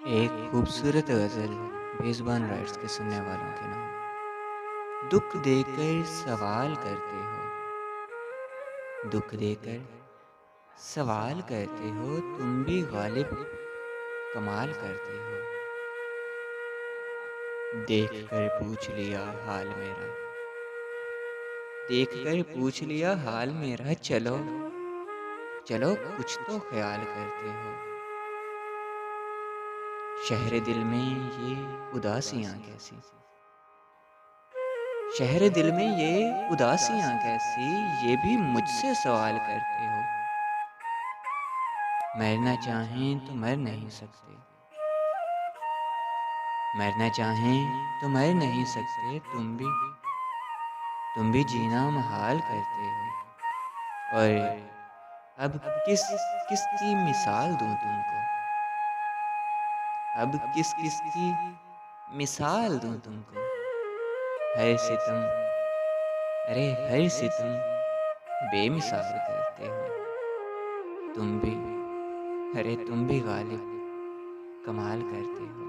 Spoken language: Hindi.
एक खूबसूरत गज़ल बेज़ुबान राइट्स के सुनने वालों के नाम। दुख देकर सवाल करते हो, दुख देकर सवाल करते हो, तुम भी गालिब कमाल करते हो। देख कर पूछ लिया हाल मेरा, देख कर पूछ लिया हाल मेरा, चलो चलो कुछ तो ख्याल करते हो। शहर दिल में ये उदासियाँ कैसी, शहर दिल में ये उदासियाँ कैसी, ये भी मुझसे सवाल करते हो। मरना चाहें तो मर नहीं सकते, मरना चाहें तो मर नहीं सकते, तुम भी जीना महाल करते हो। और अब किसकी मिसाल दूं तुमको, अब किसकी मिसाल दूं तुमको। हर सितम, अरे हर सितम बेमिसाल करते हो। तुम भी, अरे तुम भी गालिब कमाल करते हो।